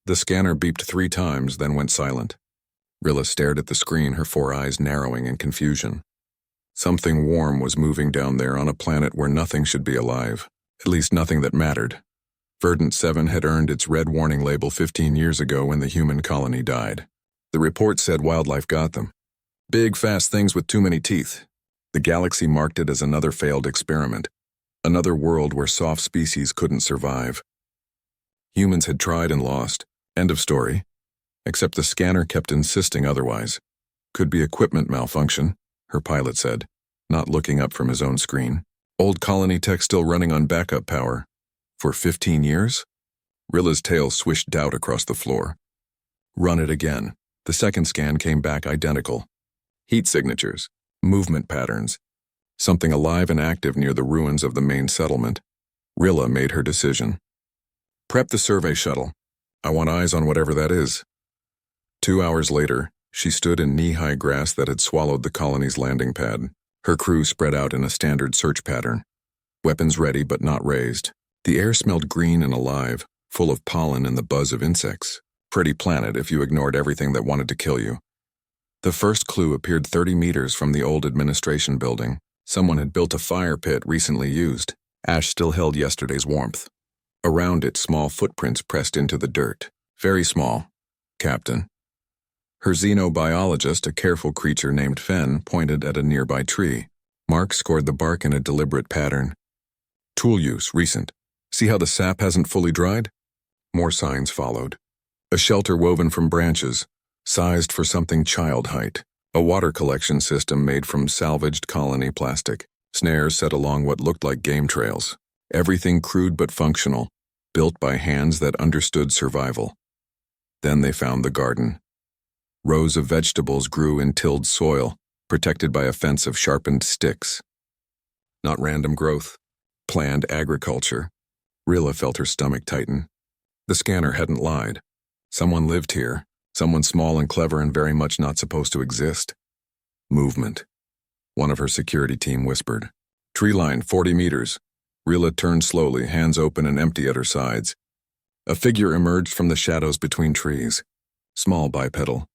The scanner beeped 3 times, then went silent. Rilla stared at the screen, her 4 eyes narrowing in confusion. Something warm was moving down there on a planet where nothing should be alive, at least nothing that mattered. Verdant 7 had earned its red warning label 15 years ago when the human colony died. The report said wildlife got them. Big, fast things with too many teeth. The galaxy marked it as another failed experiment, another world where soft species couldn't survive. Humans had tried and lost. End of story. Except the scanner kept insisting otherwise. Could be equipment malfunction, her pilot said, not looking up from his own screen. Old colony tech still running on backup power. For 15 years? Rilla's tail swished doubt across the floor. Run it again. The second scan came back identical. Heat signatures, movement patterns, something alive and active near the ruins of the main settlement. Rilla made her decision. Prep the survey shuttle. I want eyes on whatever that is. 2 hours later, she stood in knee-high grass that had swallowed the colony's landing pad. Her crew spread out in a standard search pattern. Weapons ready but not raised. The air smelled green and alive, full of pollen and the buzz of insects. Pretty planet if you ignored everything that wanted to kill you. The first clue appeared 30 meters from the old administration building. Someone had built a fire pit recently used. Ash still held yesterday's warmth. Around it, small footprints pressed into the dirt. Very small. Captain. Her xenobiologist, a careful creature named Fen, pointed at a nearby tree. Mark scored the bark in a deliberate pattern. Tool use, recent. See how the sap hasn't fully dried? More signs followed. A shelter woven from branches, sized for something child height. A water collection system made from salvaged colony plastic. Snares set along what looked like game trails. Everything crude but functional, built by hands that understood survival. Then they found the garden. Rows of vegetables grew in tilled soil, protected by a fence of sharpened sticks. Not random growth, planned agriculture. Rilla felt her stomach tighten. The scanner hadn't lied. Someone lived here, someone small and clever and very much not supposed to exist. Movement. One of her security team whispered. Tree line, 40 meters. Rilla turned slowly, hands open and empty at her sides. A figure emerged from the shadows between trees. Small bipedal.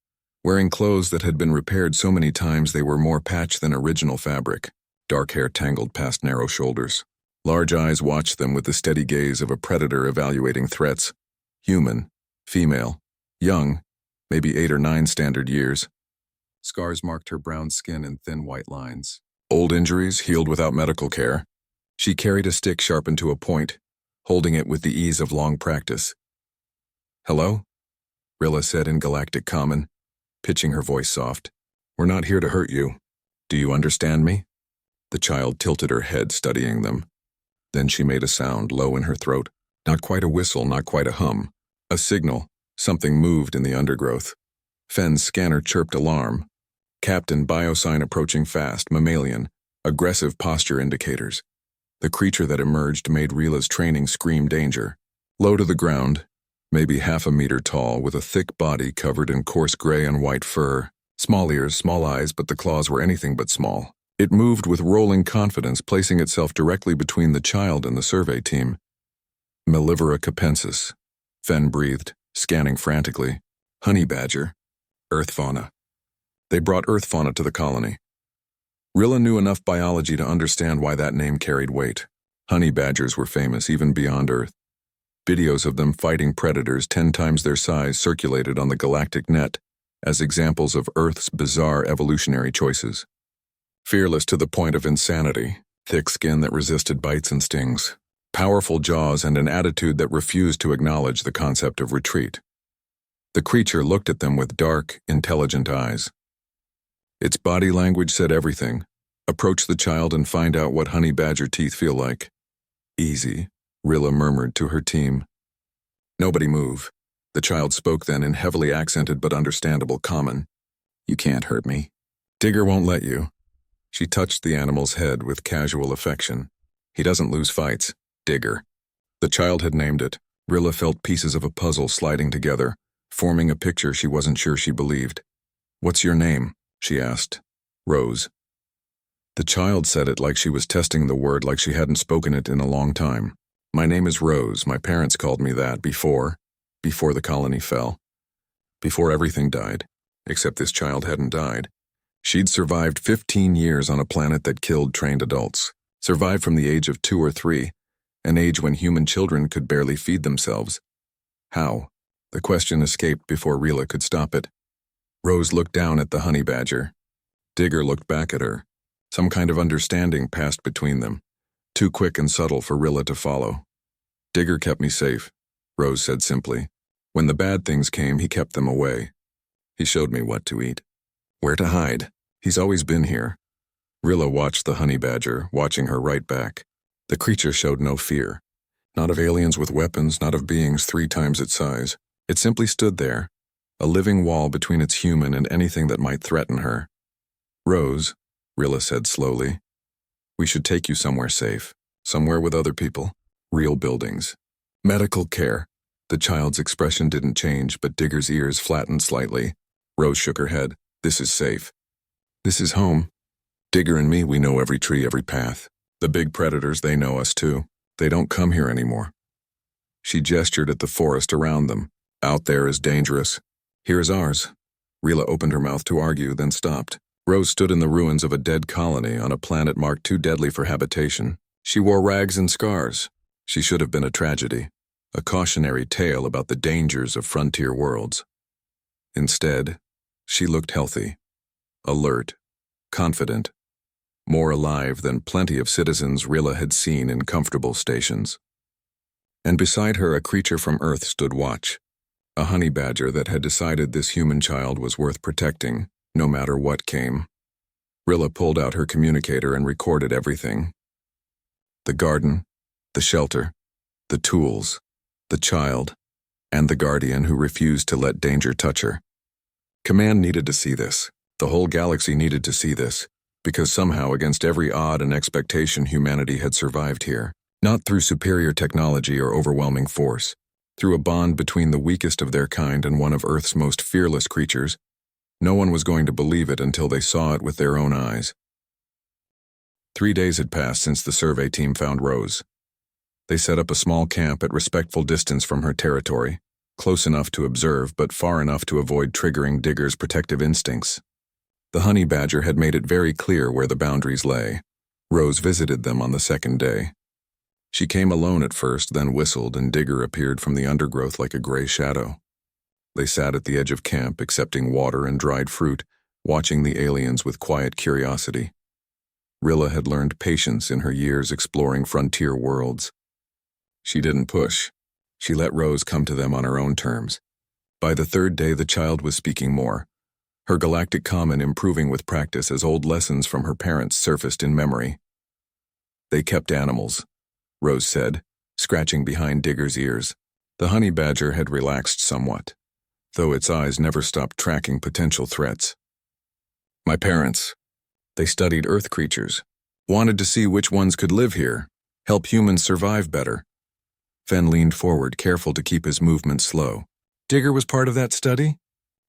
Wearing clothes that had been repaired so many times they were more patch than original fabric. Dark hair tangled past narrow shoulders. Large eyes watched them with the steady gaze of a predator evaluating threats. Human. Female. Young. Maybe 8 or 9 standard years. Scars marked her brown skin in thin white lines. Old injuries healed without medical care. She carried a stick sharpened to a point, holding it with the ease of long practice. Hello? Rilla said in Galactic Common, pitching her voice soft. We're not here to hurt you. Do you understand me? The child tilted her head, studying them. Then she made a sound low in her throat. Not quite a whistle, not quite a hum. A signal. Something moved in the undergrowth. Fen's scanner chirped alarm. Captain, biosign approaching fast, mammalian. Aggressive posture indicators. The creature that emerged made Rilla's training scream danger. Low to the ground, maybe half a meter tall, with a thick body covered in coarse gray and white fur. Small ears, small eyes, but the claws were anything but small. It moved with rolling confidence, placing itself directly between the child and the survey team. Mellivora capensis. Fen breathed, scanning frantically. Honey badger. Earth fauna. They brought earth fauna to the colony. Rilla knew enough biology to understand why that name carried weight. Honey badgers were famous even beyond Earth. Videos of them fighting predators 10 times their size circulated on the galactic net as examples of Earth's bizarre evolutionary choices. Fearless to the point of insanity, thick skin that resisted bites and stings, powerful jaws and an attitude that refused to acknowledge the concept of retreat. The creature looked at them with dark, intelligent eyes. Its body language said everything. Approach the child and find out what honey badger teeth feel like. Easy, Rilla murmured to her team. Nobody move. The child spoke then in heavily accented but understandable Common. You can't hurt me. Digger won't let you. She touched the animal's head with casual affection. He doesn't lose fights. Digger. The child had named it. Rilla felt pieces of a puzzle sliding together, forming a picture she wasn't sure she believed. What's your name? She asked. Rose. The child said it like she was testing the word, like she hadn't spoken it in a long time. My name is Rose. My parents called me that before. before the colony fell, before everything died, except this child hadn't died. She'd survived 15 years on a planet that killed trained adults, survived from the age of 2 or 3, an age when human children could barely feed themselves. How? The question escaped before Rilla could stop it. Rose looked down at the honey badger. Digger looked back at her. Some kind of understanding passed between them, too quick and subtle for Rilla to follow. Digger kept me safe, Rose said simply. When the bad things came, he kept them away. He showed me what to eat, where to hide. He's always been here. Rilla watched the honey badger, watching her right back. The creature showed no fear. Not of aliens with weapons, not of beings 3 times its size. It simply stood there, a living wall between its human and anything that might threaten her. Rose, Rilla said slowly, we should take you somewhere safe, somewhere with other people, real buildings. Medical care. The child's expression didn't change, but Digger's ears flattened slightly. Rose shook her head. This is safe. This is home. Digger and me, we know every tree, every path. The big predators, they know us too. They don't come here anymore. She gestured at the forest around them. Out there is dangerous. Here is ours. Rilla opened her mouth to argue, then stopped. Rose stood in the ruins of a dead colony on a planet marked too deadly for habitation. She wore rags and scars. She should have been a tragedy, a cautionary tale about the dangers of frontier worlds. Instead, she looked healthy, alert, confident, more alive than plenty of citizens Rilla had seen in comfortable stations. And beside her, a creature from Earth stood watch, a honey badger that had decided this human child was worth protecting, no matter what came. Rilla pulled out her communicator and recorded everything. The garden, the shelter, the tools, the child, and the guardian who refused to let danger touch her. Command needed to see this. The whole galaxy needed to see this, because somehow, against every odd and expectation, humanity had survived here, not through superior technology or overwhelming force, through a bond between the weakest of their kind and one of Earth's most fearless creatures. No one was going to believe it until they saw it with their own eyes. 3 days had passed since the survey team found Rose. They set up a small camp at respectful distance from her territory, close enough to observe but far enough to avoid triggering Digger's protective instincts. The honey badger had made it very clear where the boundaries lay. Rose visited them on the 2nd day. She came alone at first, then whistled, and Digger appeared from the undergrowth like a gray shadow. They sat at the edge of camp, accepting water and dried fruit, watching the aliens with quiet curiosity. Rilla had learned patience in her years exploring frontier worlds. She didn't push. She let Rose come to them on her own terms. By the 3rd day, the child was speaking more, her galactic common improving with practice as old lessons from her parents surfaced in memory. They kept animals, Rose said, scratching behind Digger's ears. The honey badger had relaxed somewhat, though its eyes never stopped tracking potential threats. My parents. They studied Earth creatures, wanted to see which ones could live here, help humans survive better. Fen leaned forward, careful to keep his movements slow. Digger was part of that study?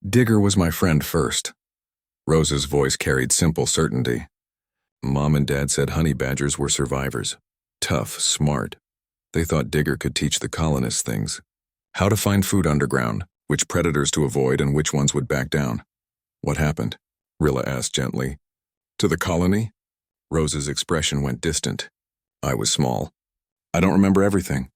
Digger was my friend first. Rose's voice carried simple certainty. Mom and Dad said honey badgers were survivors. Tough, smart. They thought Digger could teach the colonists things. How to find food underground, which predators to avoid, and which ones would back down. What happened? Rilla asked gently. To the colony? Rose's expression went distant. I was small. I don't remember everything.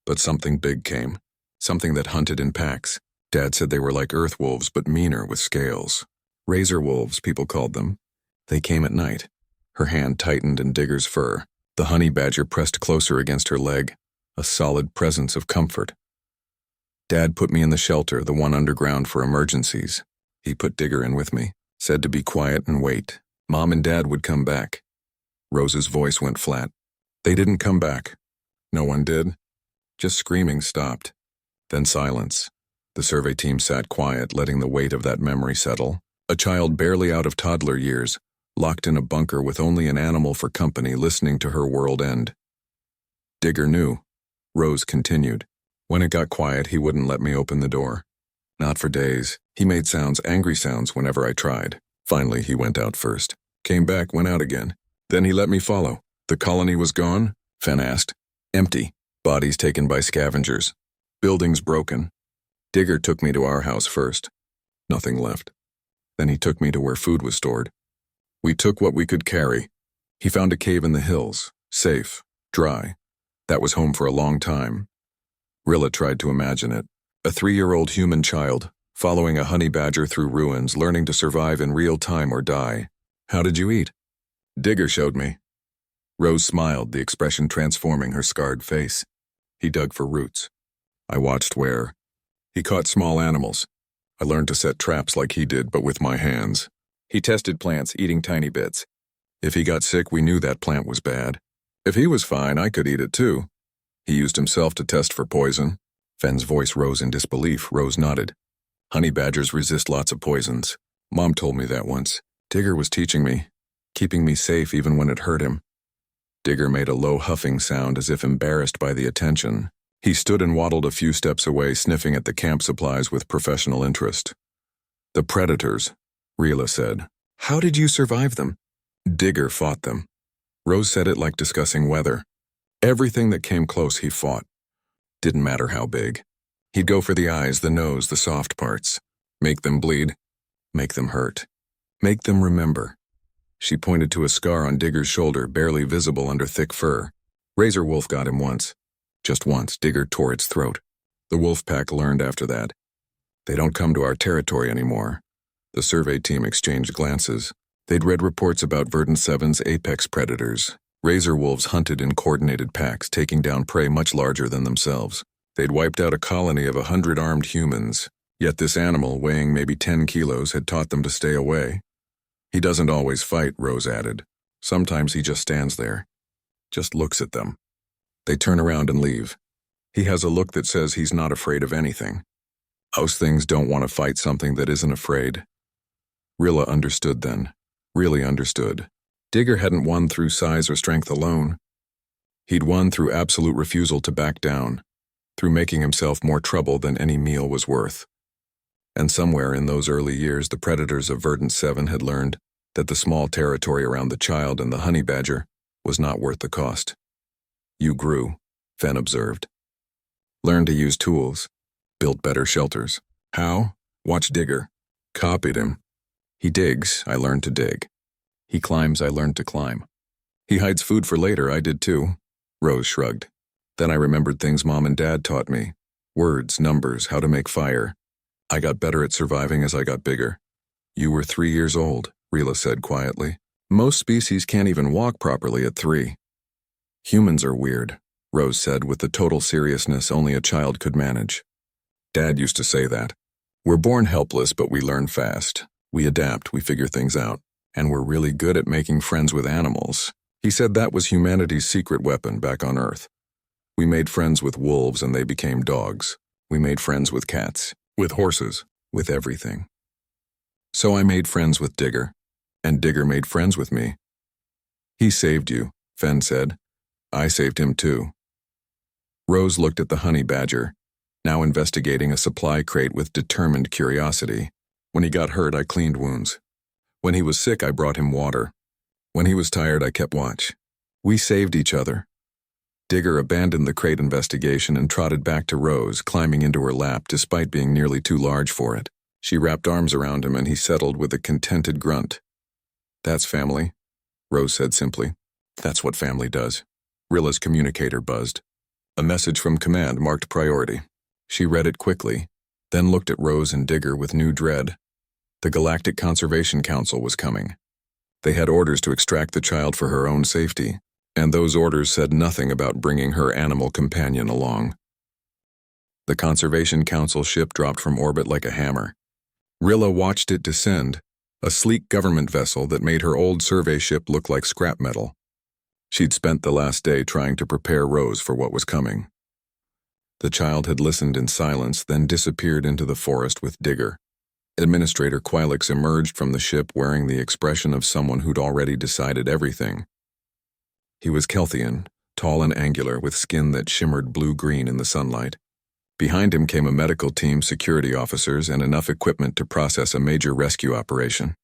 But something big came. Something that hunted in packs. Dad said they were like earth wolves, but meaner with scales. Razor wolves, people called them. They came at night. Her hand tightened in Digger's fur. The honey badger pressed closer against her leg, a solid presence of comfort. Dad put me in the shelter, the one underground for emergencies. He put Digger in with me, said to be quiet and wait. Mom and Dad would come back. Rose's voice went flat. They didn't come back. No one did. Just screaming stopped. Then silence. The survey team sat quiet, letting the weight of that memory settle. A child barely out of toddler years, locked in a bunker with only an animal for company, listening to her world end. Digger knew. Rose continued. When it got quiet, he wouldn't let me open the door. Not for days. He made sounds, angry sounds, whenever I tried. Finally, he went out first. Came back, went out again. Then he let me follow. The colony was gone? Fen asked. Empty. Bodies taken by scavengers. Buildings broken. Digger took me to our house first. Nothing left. Then he took me to where food was stored. We took what we could carry. He found a cave in the hills, safe, dry. That was home for a long time. Rilla tried to imagine it. A 3-year-old human child, following a honey badger through ruins, learning to survive in real time or die. How did you eat? Digger showed me. Rose smiled, the expression transforming her scarred face. He dug for roots. I watched where. He caught small animals. I learned to set traps like he did, but with my hands. He tested plants, eating tiny bits. If he got sick, we knew that plant was bad. If he was fine, I could eat it too. He used himself to test for poison. Fenn's voice rose in disbelief. Rose nodded. Honey badgers resist lots of poisons. Mom told me that once. Digger was teaching me, keeping me safe even when it hurt him. Digger made a low huffing sound as if embarrassed by the attention. He stood and waddled a few steps away, sniffing at the camp supplies with professional interest. The predators, Rilla said. How did you survive them? Digger fought them. Rose said it like discussing weather. Everything that came close he fought. Didn't matter how big. He'd go for the eyes, the nose, the soft parts. Make them bleed. Make them hurt. Make them remember. She pointed to a scar on Digger's shoulder, barely visible under thick fur. Razor Wolf got him once. Just once, Digger tore its throat. The wolf pack learned after that. They don't come to our territory anymore. The survey team exchanged glances. They'd read reports about Verdant 7's apex predators. Razor wolves hunted in coordinated packs, taking down prey much larger than themselves. They'd wiped out a colony of 100 armed humans. Yet this animal, weighing maybe 10 kilos, had taught them to stay away. He doesn't always fight, Rose added. Sometimes he just stands there. Just looks at them. They turn around and leave. He has a look that says he's not afraid of anything. Most things don't want to fight something that isn't afraid. Rilla understood then. Really understood. Digger hadn't won through size or strength alone. He'd won through absolute refusal to back down, through making himself more trouble than any meal was worth. And somewhere in those early years, the predators of Verdant 7 had learned that the small territory around the child and the honey badger was not worth the cost. You grew, Fenn observed. Learned to use tools, built better shelters. How? Watch Digger. Copied him. He digs, I learned to dig. He climbs, I learned to climb. He hides food for later, I did too. Rose shrugged. Then I remembered things Mom and Dad taught me. Words, numbers, how to make fire. I got better at surviving as I got bigger. You were 3 years old, Rilla said quietly. Most species can't even walk properly at 3. Humans are weird, Rose said with the total seriousness only a child could manage. Dad used to say that. We're born helpless, but we learn fast. We adapt, we figure things out. And we're really good at making friends with animals. He said that was humanity's secret weapon back on Earth. We made friends with wolves and they became dogs. We made friends with cats, with horses, with everything. So I made friends with Digger, and Digger made friends with me. He saved you, Fenn said. I saved him too. Rose looked at the honey badger, now investigating a supply crate with determined curiosity. When he got hurt, I cleaned wounds. When he was sick, I brought him water. When he was tired, I kept watch. We saved each other. Digger abandoned the crate investigation and trotted back to Rose, climbing into her lap despite being nearly too large for it. She wrapped arms around him and he settled with a contented grunt. That's family, Rose said simply. That's what family does. Rilla's communicator buzzed. A message from command marked priority. She read it quickly, then looked at Rose and Digger with new dread. The Galactic Conservation Council was coming. They had orders to extract the child for her own safety, and those orders said nothing about bringing her animal companion along. The Conservation Council ship dropped from orbit like a hammer. Rilla watched it descend, a sleek government vessel that made her old survey ship look like scrap metal. She'd spent the last day trying to prepare Rose for what was coming. The child had listened in silence, then disappeared into the forest with Digger. Administrator Quilix emerged from the ship wearing the expression of someone who'd already decided everything. He was Kelthian, tall and angular, with skin that shimmered blue-green in the sunlight. Behind him came a medical team, security officers, and enough equipment to process a major rescue operation.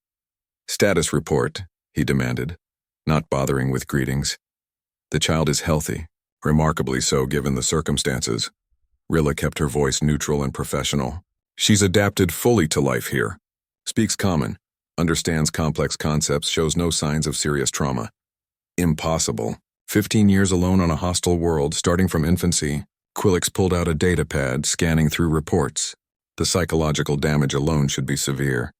Status report, he demanded, not bothering with greetings. The child is healthy, remarkably so given the circumstances. Rilla kept her voice neutral and professional. She's adapted fully to life here. Speaks common, understands complex concepts, shows no signs of serious trauma. Impossible. 15 years alone on a hostile world, starting from infancy. Quillix pulled out a data pad, scanning through reports. The psychological damage alone should be severe.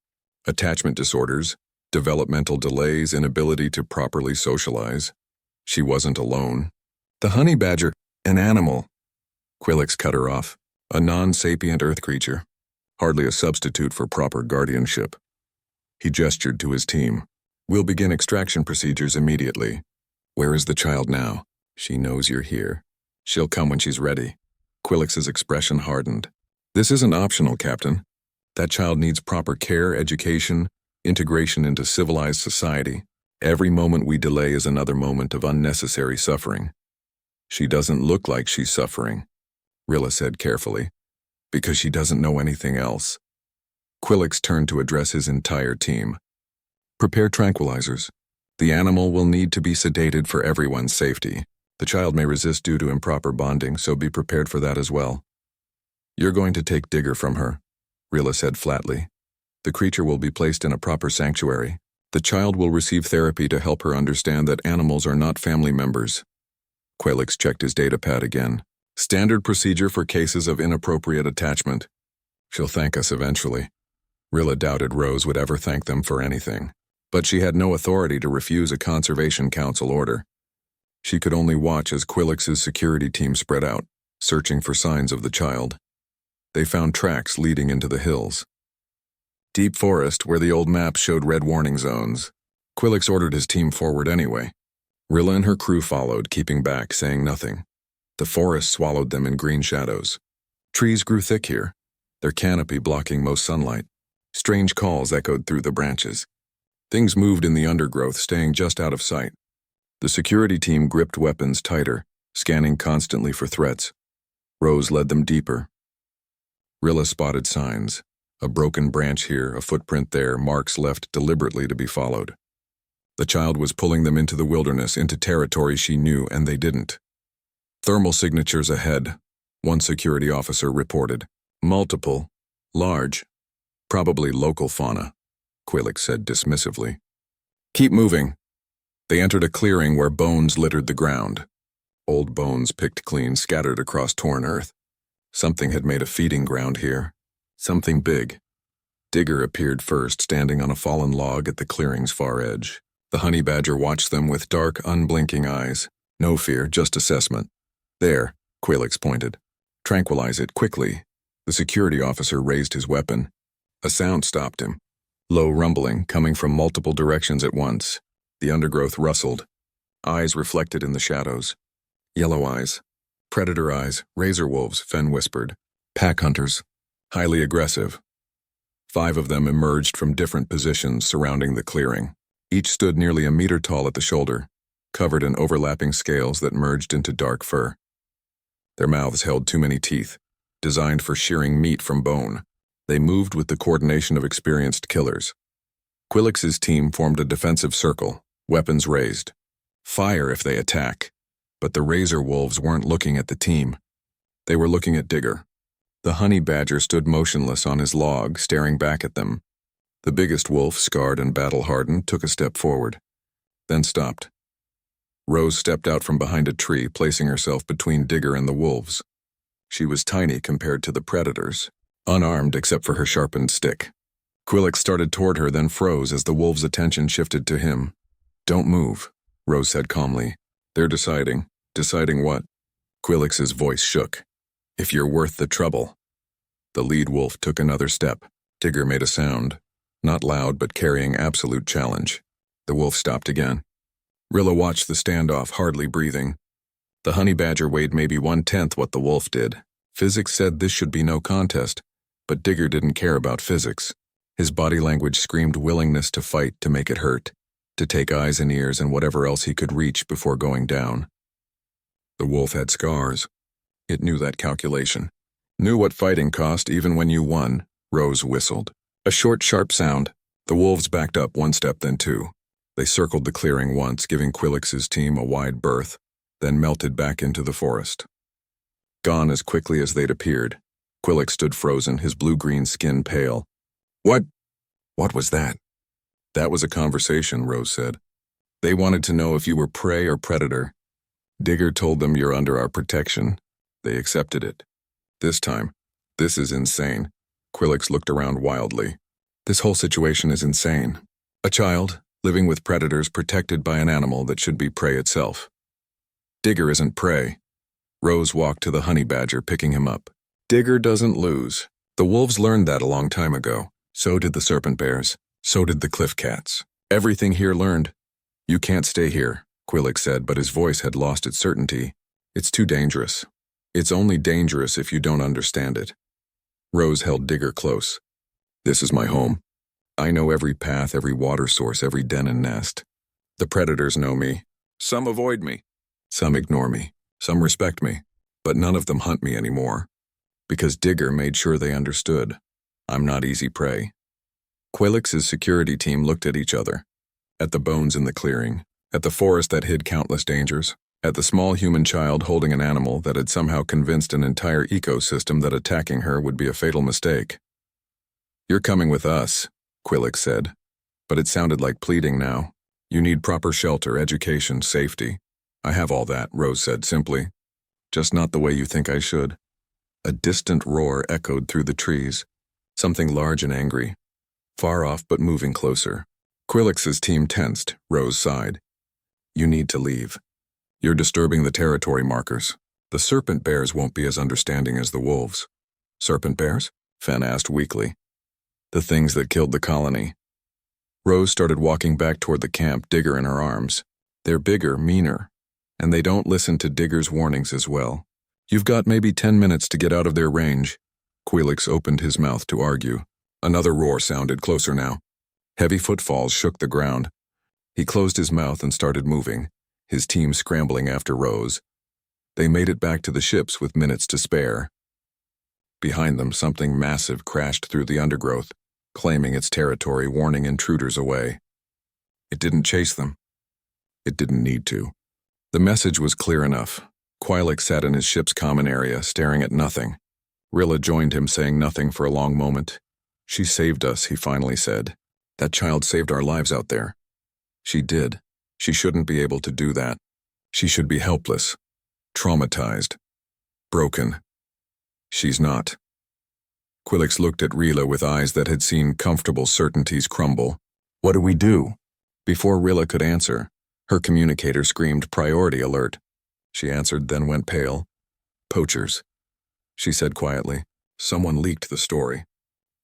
Attachment disorders, developmental delays, inability to properly socialize. She wasn't alone. The honey badger, an animal. Quillix cut her off. A non-sapient earth creature. Hardly a substitute for proper guardianship. He gestured to his team. We'll begin extraction procedures immediately. Where is the child now? She knows you're here. She'll come when she's ready. Quillix's expression hardened. This isn't optional, Captain. That child needs proper care, education, integration into civilized society. Every moment we delay is another moment of unnecessary suffering. She doesn't look like she's suffering, Rilla said carefully, because she doesn't know anything else. Quillix turned to address his entire team. Prepare tranquilizers. The animal will need to be sedated for everyone's safety. The child may resist due to improper bonding, so be prepared for that as well. You're going to take Digger from her, Rilla said flatly. The creature will be placed in a proper sanctuary. The child will receive therapy to help her understand that animals are not family members. Quillix checked his datapad again. Standard procedure for cases of inappropriate attachment. She'll thank us eventually. Rilla doubted Rose would ever thank them for anything, but she had no authority to refuse a Conservation Council order. She could only watch as Quillix's security team spread out, searching for signs of the child. They found tracks leading into the hills. Deep forest where the old map showed red warning zones. Quillix ordered his team forward anyway. Rilla and her crew followed, keeping back, saying nothing. The forest swallowed them in green shadows. Trees grew thick here, their canopy blocking most sunlight. Strange calls echoed through the branches. Things moved in the undergrowth, staying just out of sight. The security team gripped weapons tighter, scanning constantly for threats. Rose led them deeper. Rilla spotted signs. A broken branch here, a footprint there, marks left deliberately to be followed. The child was pulling them into the wilderness, into territory she knew, and they didn't. Thermal signatures ahead, one security officer reported. Multiple, large, probably local fauna, Quillix said dismissively. Keep moving. They entered a clearing where bones littered the ground. Old bones picked clean, scattered across torn earth. Something had made a feeding ground here. Something big. Digger appeared first, standing on a fallen log at the clearing's far edge. The honey badger watched them with dark, unblinking eyes. No fear, just assessment. There, Quillix pointed. Tranquilize it quickly. The security officer raised his weapon. A sound stopped him. Low rumbling, coming from multiple directions at once. The undergrowth rustled. Eyes reflected in the shadows. Yellow eyes. Predator eyes, razor wolves, Fen whispered. Pack hunters. Highly aggressive. 5 of them emerged from different positions surrounding the clearing. Each stood nearly a meter tall at the shoulder, covered in overlapping scales that merged into dark fur. Their mouths held too many teeth, designed for shearing meat from bone. They moved with the coordination of experienced killers. Quillix's team formed a defensive circle, weapons raised. Fire if they attack. But the razor wolves weren't looking at the team. They were looking at Digger. The honey badger stood motionless on his log, staring back at them. The biggest wolf, scarred and battle-hardened, took a step forward, then stopped. Rose stepped out from behind a tree, placing herself between Digger and the wolves. She was tiny compared to the predators, unarmed except for her sharpened stick. Quillix started toward her, then froze as the wolves' attention shifted to him. Don't move, Rose said calmly. They're deciding. Deciding what? Quillix's voice shook. If you're worth the trouble. The lead wolf took another step. Digger made a sound. Not loud, but carrying absolute challenge. The wolf stopped again. Rilla watched the standoff, hardly breathing. The honey badger weighed maybe 1/10 what the wolf did. Physics said this should be no contest, but Digger didn't care about physics. His body language screamed willingness to fight, to make it hurt, to take eyes and ears and whatever else he could reach before going down. The wolf had scars. It knew that calculation. Knew what fighting cost even when you won, Rose whistled. A short, sharp sound. The wolves backed up 1 step, then 2. They circled the clearing once, giving Quillix's team a wide berth, then melted back into the forest. gone as quickly as they'd appeared. Quillick stood frozen, his blue-green skin pale. What was that? That was a conversation, Rose said. They wanted to know if you were prey or predator. Digger told them you're under our protection. They accepted it. This time, this is insane. Quillix looked around wildly. This whole situation is insane. A child, living with predators protected by an animal that should be prey itself. Digger isn't prey. Rose walked to the honey badger, picking him up. Digger doesn't lose. The wolves learned that a long time ago. So did the serpent bears. So did the cliff cats. Everything here learned. You can't stay here, Quillick said, but his voice had lost its certainty. It's too dangerous. It's only dangerous if you don't understand it. Rose held Digger close. This is my home. I know every path, every water source, every den and nest. The predators know me. Some avoid me. Some ignore me. Some respect me. But none of them hunt me anymore. Because Digger made sure they understood. I'm not easy prey. Quillix's security team looked at each other. At the bones in the clearing. At the forest that hid countless dangers. At the small human child holding an animal that had somehow convinced an entire ecosystem that attacking her would be a fatal mistake. You're coming with us, Quillix said. But it sounded like pleading now. You need proper shelter, education, safety. I have all that, Rose said simply. Just not the way you think I should. A distant roar echoed through the trees. Something large and angry. Far off but moving closer. Quillix's team tensed. Rose sighed. You need to leave. You're disturbing the territory markers. The serpent bears won't be as understanding as the wolves. Serpent bears? Fen asked weakly. The things that killed the colony. Rose started walking back toward the camp, Digger in her arms. They're bigger, meaner. And they don't listen to Digger's warnings as well. You've got maybe 10 minutes to get out of their range. Quillix opened his mouth to argue. Another roar sounded closer now. Heavy footfalls shook the ground. He closed his mouth and started moving, his team scrambling after Rose. They made it back to the ships with minutes to spare. Behind them, something massive crashed through the undergrowth, claiming its territory, warning intruders away. It didn't chase them. It didn't need to. The message was clear enough. Quillix sat in his ship's common area, staring at nothing. Rilla joined him, saying nothing for a long moment. She saved us, he finally said. That child saved our lives out there. She did. She shouldn't be able to do that. She should be helpless, traumatized, broken. She's not. Quillix looked at Rilla with eyes that had seen comfortable certainties crumble. What do we do? Before Rilla could answer, her communicator screamed priority alert. She answered, then went pale. Poachers. She said quietly. Someone leaked the story.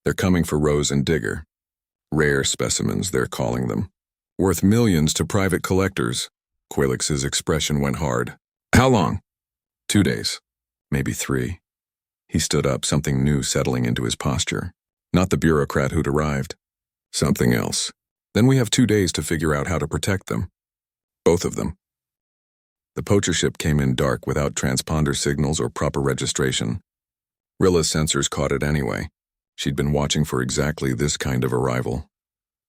They're coming for Rose and Digger. Rare specimens, they're calling them. Worth millions to private collectors. Quillix's expression went hard. How long? 2 days. Maybe 3. He stood up, something new settling into his posture. Not the bureaucrat who'd arrived. Something else. Then we have 2 days to figure out how to protect them. Both of them. The poacher ship came in dark without transponder signals or proper registration. Rilla's sensors caught it anyway. She'd been watching for exactly this kind of arrival.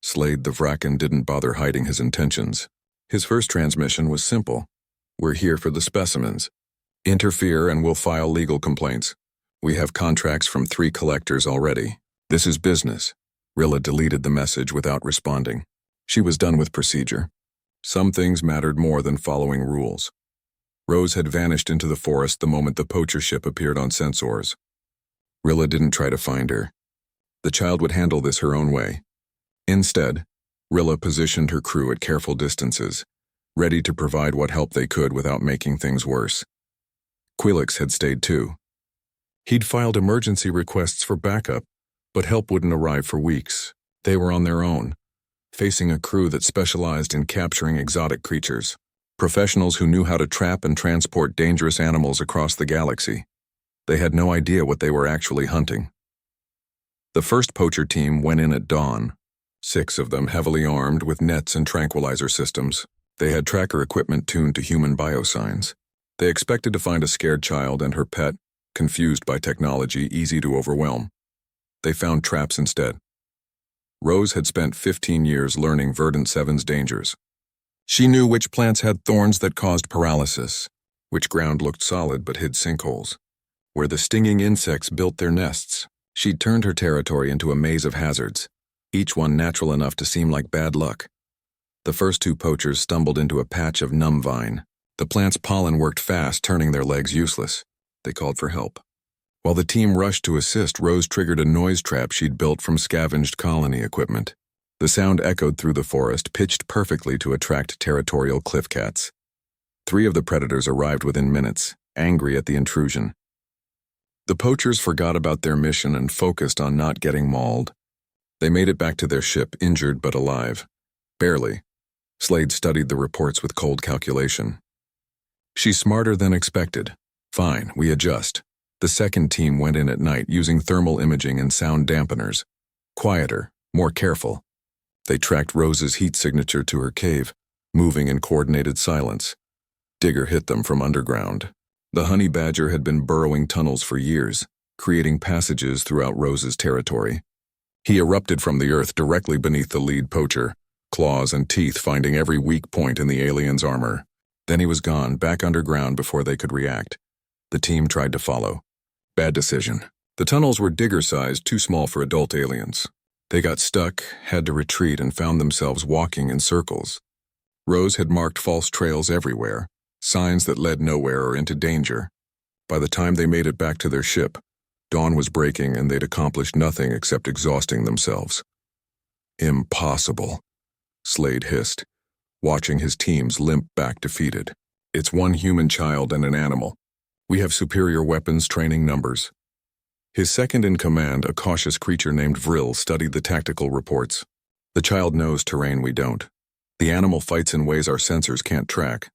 Slade the Vraken didn't bother hiding his intentions. His first transmission was simple. We're here for the specimens. Interfere and we'll file legal complaints. We have contracts from 3 collectors already. This is business. Rilla deleted the message without responding. She was done with procedure. Some things mattered more than following rules. Rose had vanished into the forest the moment the poacher ship appeared on sensors. Rilla didn't try to find her. The child would handle this her own way. Instead, Rilla positioned her crew at careful distances, ready to provide what help they could without making things worse. Quillix had stayed too. He'd filed emergency requests for backup, but help wouldn't arrive for weeks. They were on their own, facing a crew that specialized in capturing exotic creatures, professionals who knew how to trap and transport dangerous animals across the galaxy. They had no idea what they were actually hunting. The first poacher team went in at dawn, 6 of them heavily armed with nets and tranquilizer systems. They had tracker equipment tuned to human biosigns. They expected to find a scared child and her pet, confused by technology, easy to overwhelm. They found traps instead. Rose had spent 15 years learning Verdant 7's dangers. She knew which plants had thorns that caused paralysis, which ground looked solid but hid sinkholes, where the stinging insects built their nests. She'd turned her territory into a maze of hazards, each one natural enough to seem like bad luck. The first two poachers stumbled into a patch of numb vine. The plant's pollen worked fast, turning their legs useless. They called for help. While the team rushed to assist, Rose triggered a noise trap she'd built from scavenged colony equipment. The sound echoed through the forest, pitched perfectly to attract territorial cliff cats. 3 of the predators arrived within minutes, angry at the intrusion. The poachers forgot about their mission and focused on not getting mauled. They made it back to their ship, injured but alive. Barely. Slade studied the reports with cold calculation. She's smarter than expected. Fine, we adjust. The second team went in at night using thermal imaging and sound dampeners. Quieter, more careful. They tracked Rose's heat signature to her cave, moving in coordinated silence. Digger hit them from underground. The honey badger had been burrowing tunnels for years, creating passages throughout Rose's territory. He erupted from the earth directly beneath the lead poacher, claws and teeth finding every weak point in the alien's armor. Then he was gone, back underground before they could react. The team tried to follow. Bad decision. The tunnels were Digger-sized, too small for adult aliens. They got stuck, had to retreat, and found themselves walking in circles. Rose had marked false trails everywhere, signs that led nowhere or into danger. By the time they made it back to their ship, dawn was breaking and they'd accomplished nothing except exhausting themselves. Impossible, Slade hissed, watching his teams limp back defeated. It's one human child and an animal. We have superior weapons, training, numbers. His second-in-command, a cautious creature named Vril, studied the tactical reports. The child knows terrain we don't. The animal fights in ways our sensors can't track,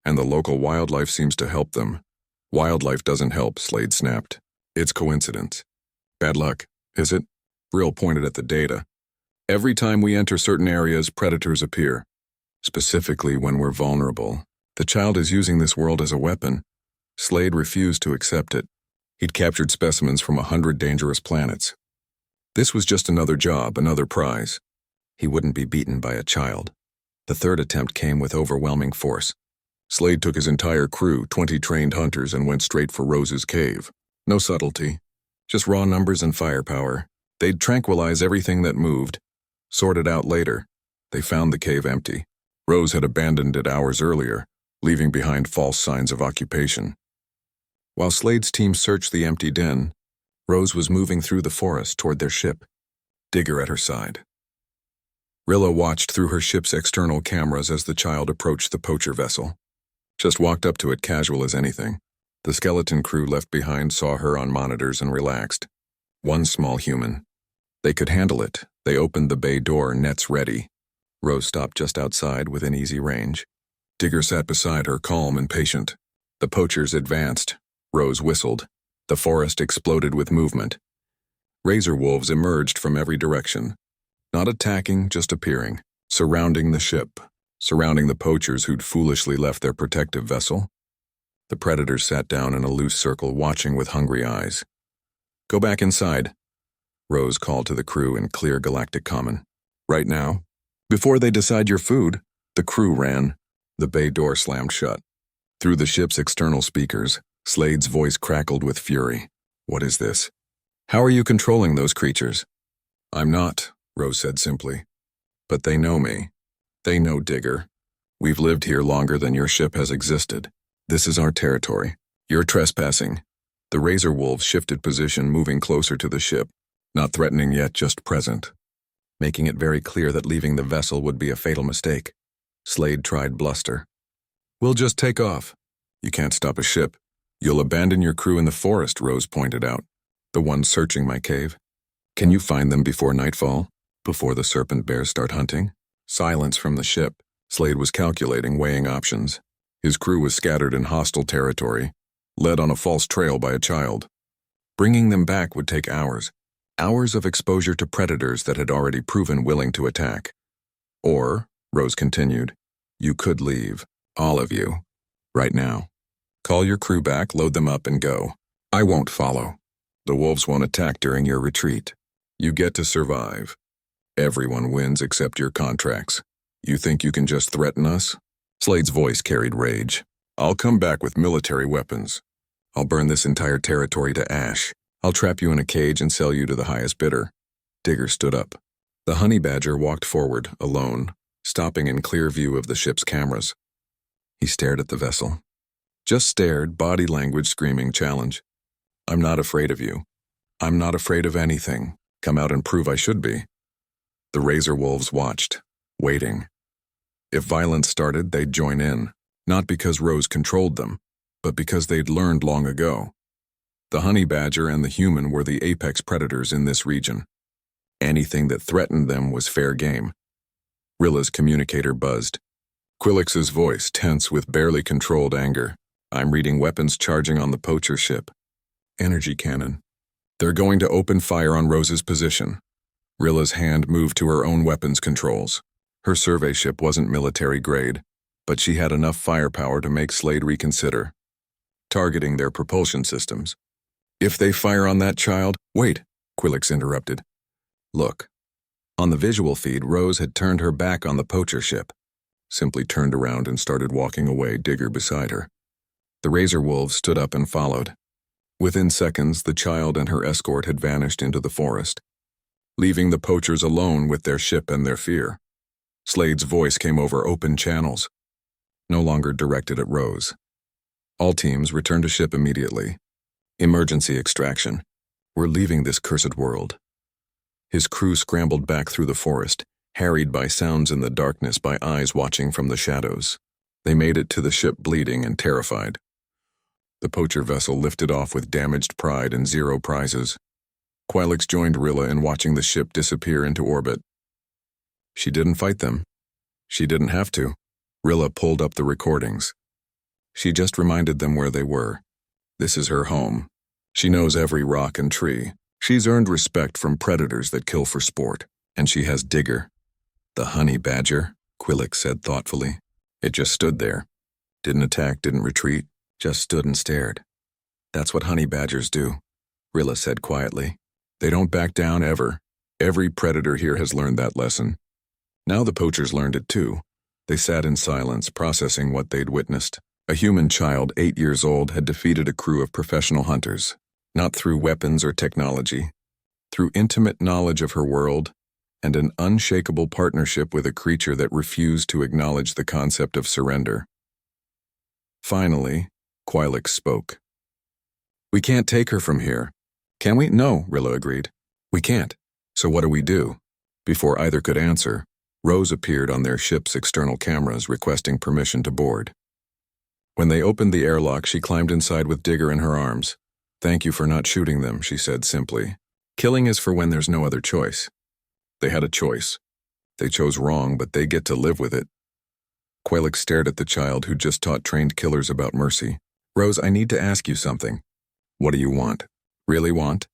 and the local wildlife seems to help them. Wildlife doesn't help, Slade snapped. It's coincidence. Bad luck, is it? Vril pointed at the data. Every time we enter certain areas, predators appear. Specifically when we're vulnerable. The child is using this world as a weapon. Slade refused to accept it. He'd captured specimens from 100 dangerous planets. This was just another job, another prize. He wouldn't be beaten by a child. The third attempt came with overwhelming force. Slade took his entire crew, 20 trained hunters, and went straight for Rose's cave. No subtlety, just raw numbers and firepower. They'd tranquilize everything that moved. Sort it out later. They found the cave empty. Rose had abandoned it hours earlier, leaving behind false signs of occupation. While Slade's team searched the empty den, Rose was moving through the forest toward their ship, Digger at her side. Rilla watched through her ship's external cameras as the child approached the poacher vessel. Just walked up to it casual as anything. The skeleton crew left behind saw her on monitors and relaxed. One small human. They could handle it. They opened the bay door, nets ready. Rose stopped just outside within easy range. Digger sat beside her, calm and patient. The poachers advanced. Rose whistled. The forest exploded with movement. Razor wolves emerged from every direction. Not attacking, just appearing. Surrounding the ship. Surrounding the poachers who'd foolishly left their protective vessel. The predators sat down in a loose circle, watching with hungry eyes. Go back inside, Rose called to the crew in clear galactic common. Right now. Before they decide your food. The crew ran. The bay door slammed shut. Through the ship's external speakers, Slade's voice crackled with fury. What is this? How are you controlling those creatures? I'm not, Rose said simply. But they know me. They know Digger. We've lived here longer than your ship has existed. This is our territory. You're trespassing. The razor wolves shifted position, moving closer to the ship. Not threatening yet, just present. Making it very clear that leaving the vessel would be a fatal mistake. Slade tried bluster. We'll just take off. You can't stop a ship. You'll abandon your crew in the forest, Rose pointed out. The ones searching my cave. Can you find them before nightfall? Before the serpent bears start hunting? Silence from the ship. Slade was calculating, weighing options. His crew was scattered in hostile territory, led on a false trail by a child. Bringing them back would take hours. Hours of exposure to predators that had already proven willing to attack. Or, Rose continued, you could leave, all of you, right now. Call your crew back, load them up, and go. I won't follow. The wolves won't attack during your retreat. You get to survive. Everyone wins except your contracts. You think you can just threaten us? Slade's voice carried rage. I'll come back with military weapons. I'll burn this entire territory to ash. I'll trap you in a cage and sell you to the highest bidder." Digger stood up. The honey badger walked forward, alone, stopping in clear view of the ship's cameras. He stared at the vessel. Just stared, body language screaming challenge. "I'm not afraid of you. I'm not afraid of anything. Come out and prove I should be." The razor wolves watched, waiting. If violence started, they'd join in, not because Rose controlled them, but because they'd learned long ago. The honey badger and the human were the apex predators in this region. Anything that threatened them was fair game. Rilla's communicator buzzed. Quillix's voice tense with barely controlled anger. "I'm reading weapons charging on the poacher ship. Energy cannon. They're going to open fire on Rose's position." Rilla's hand moved to her own weapons controls. Her survey ship wasn't military grade, but she had enough firepower to make Slade reconsider. Targeting their propulsion systems. "If they fire on that child—" "Wait," Quillix interrupted. "Look." On the visual feed, Rose had turned her back on the poacher ship, simply turned around and started walking away, Digger beside her. The razor wolves stood up and followed. Within seconds, the child and her escort had vanished into the forest, leaving the poachers alone with their ship and their fear. Slade's voice came over open channels, no longer directed at Rose. "All teams return to ship immediately. Emergency extraction. We're leaving this cursed world." His crew scrambled back through the forest, harried by sounds in the darkness, by eyes watching from the shadows. They made it to the ship bleeding and terrified. The poacher vessel lifted off with damaged pride and 0 prizes. Quillix joined Rilla in watching the ship disappear into orbit. She didn't fight them. She didn't have to. Rilla pulled up the recordings. She just reminded them where they were. This is her home. She knows every rock and tree. She's earned respect from predators that kill for sport. And she has Digger. "The honey badger," Quillix said thoughtfully. It just stood there. Didn't attack, didn't retreat, just stood and stared. "That's what honey badgers do," Rilla said quietly. "They don't back down ever. Every predator here has learned that lesson." Now the poachers learned it too. They sat in silence, processing what they'd witnessed. A human child, 8 years old, had defeated a crew of professional hunters, not through weapons or technology, through intimate knowledge of her world and an unshakable partnership with a creature that refused to acknowledge the concept of surrender. Finally, Quillix spoke. "We can't take her from here. Can we?" "No," Rilla agreed. "We can't. So what do we do?" Before either could answer, Rose appeared on their ship's external cameras requesting permission to board. When they opened the airlock, she climbed inside with Digger in her arms. "Thank you for not shooting them," she said simply. "Killing is for when there's no other choice." They had a choice. They chose wrong, but they get to live with it. Quillix stared at the child who just taught trained killers about mercy. "Rose, I need to ask you something." "What do you want?" "Really want?"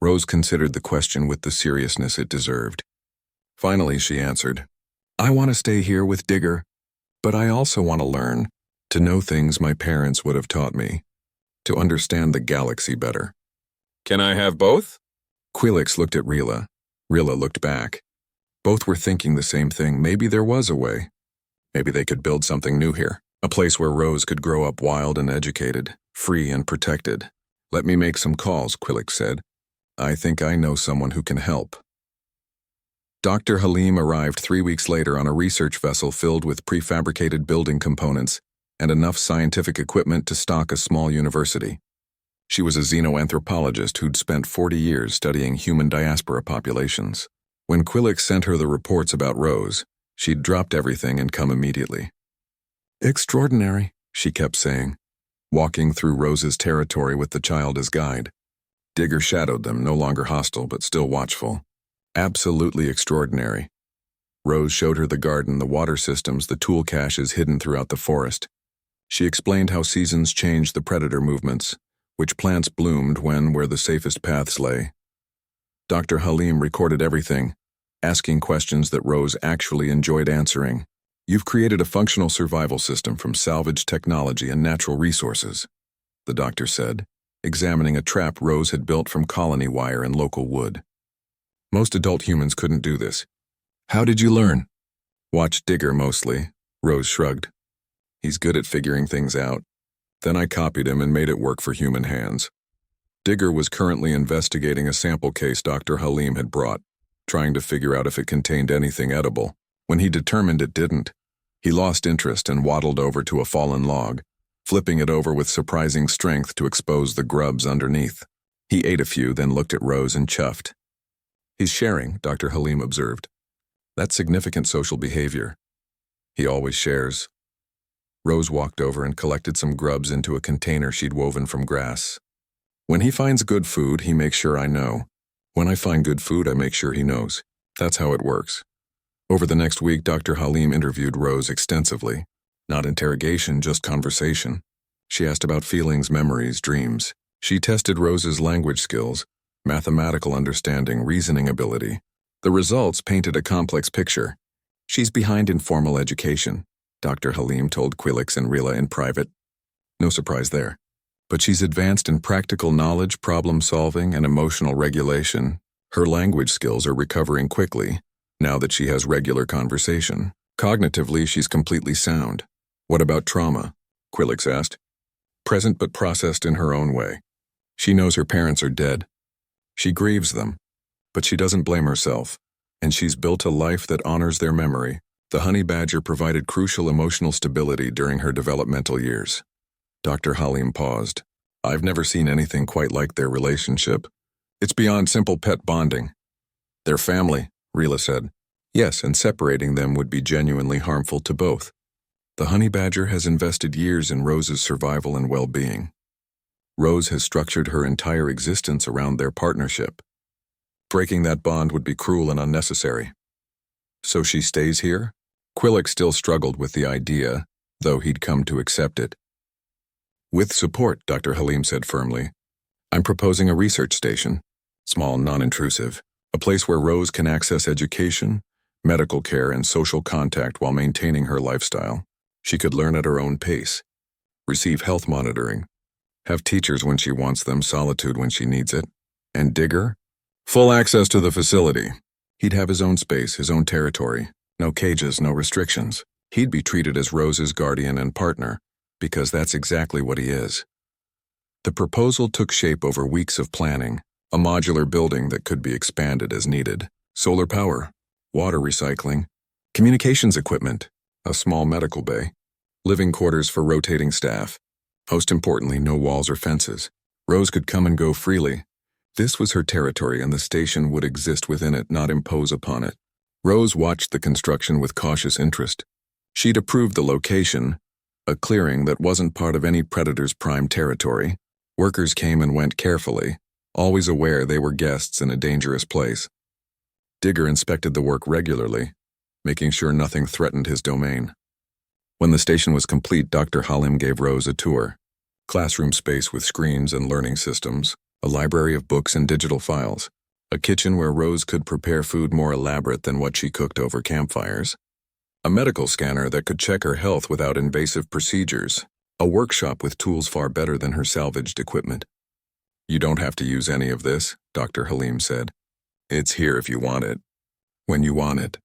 Rose considered the question with the seriousness it deserved. Finally, she answered, "I want to stay here with Digger, but I also want to learn, to know things my parents would have taught me, to understand the galaxy better." "Can I have both?" Quillix looked at Rilla. Rilla looked back. Both were thinking the same thing. Maybe there was a way. Maybe they could build something new here, a place where Rose could grow up wild and educated, free and protected. "Let me make some calls," Quillix said. "I think I know someone who can help." Dr. Halim arrived 3 weeks later on a research vessel filled with prefabricated building components and enough scientific equipment to stock a small university. She was a xenoanthropologist who'd spent 40 years studying human diaspora populations. When Quillix sent her the reports about Rose, she'd dropped everything and come immediately. "Extraordinary," she kept saying, walking through Rose's territory with the child as guide. Digger shadowed them, no longer hostile but still watchful. "Absolutely extraordinary." Rose showed her the garden, the water systems, the tool caches hidden throughout the forest. She explained how seasons changed the predator movements, which plants bloomed where the safest paths lay. Dr. Halim recorded everything, asking questions that Rose actually enjoyed answering. "You've created a functional survival system from salvaged technology and natural resources," the doctor said, examining a trap Rose had built from colony wire and local wood. "Most adult humans couldn't do this." "How did you learn?" "Watch Digger mostly," Rose shrugged. "He's good at figuring things out." Then I copied him and made it work for human hands. Digger was currently investigating a sample case Dr. Halim had brought, trying to figure out if it contained anything edible. When he determined it didn't, he lost interest and waddled over to a fallen log, flipping it over with surprising strength to expose the grubs underneath. He ate a few, then looked at Rose and chuffed. "He's sharing," Dr. Halim observed. "That's significant social behavior. He always shares." Rose walked over and collected some grubs into a container she'd woven from grass. "When he finds good food, he makes sure I know. When I find good food, I make sure he knows. That's how it works." Over the next week, Dr. Halim interviewed Rose extensively. Not interrogation, just conversation. She asked about feelings, memories, dreams. She tested Rose's language skills, mathematical understanding, reasoning ability. The results painted a complex picture. "She's behind in formal education," Dr. Halim told Quilix and Rila in private. No surprise there. "But she's advanced in practical knowledge, problem-solving, and emotional regulation. Her language skills are recovering quickly, now that she has regular conversation. Cognitively, she's completely sound." "What about trauma?" Quilix asked. "Present but processed in her own way. She knows her parents are dead. She grieves them, but she doesn't blame herself, and she's built a life that honors their memory." The honey badger provided crucial emotional stability during her developmental years. Dr. Halim paused. "I've never seen anything quite like their relationship. It's beyond simple pet bonding." "They're family," Rila said. "Yes, and separating them would be genuinely harmful to both. The honey badger has invested years in Rose's survival and well-being. Rose has structured her entire existence around their partnership. Breaking that bond would be cruel and unnecessary." "So she stays here?" Quilix still struggled with the idea, though he'd come to accept it. "With support," Dr. Halim said firmly. "I'm proposing a research station, small, non-intrusive, a place where Rose can access education, medical care, and social contact while maintaining her lifestyle. She could learn at her own pace, receive health monitoring, have teachers when she wants them, solitude when she needs it. And Digger? Full access to the facility. He'd have his own space, his own territory. No cages, no restrictions. He'd be treated as Rose's guardian and partner, because that's exactly what he is." The proposal took shape over weeks of planning, a modular building that could be expanded as needed. Solar power, water recycling, communications equipment, a small medical bay, living quarters for rotating staff. Most importantly, no walls or fences. Rose could come and go freely. This was her territory, and the station would exist within it, not impose upon it. Rose watched the construction with cautious interest. She'd approved the location, a clearing that wasn't part of any predator's prime territory. Workers came and went carefully, always aware they were guests in a dangerous place. Digger inspected the work regularly, making sure nothing threatened his domain. When the station was complete, Dr. Halim gave Rose a tour. Classroom space with screens and learning systems, a library of books and digital files, a kitchen where Rose could prepare food more elaborate than what she cooked over campfires, a medical scanner that could check her health without invasive procedures, a workshop with tools far better than her salvaged equipment. "You don't have to use any of this," Dr. Halim said. "It's here if you want it. When you want it.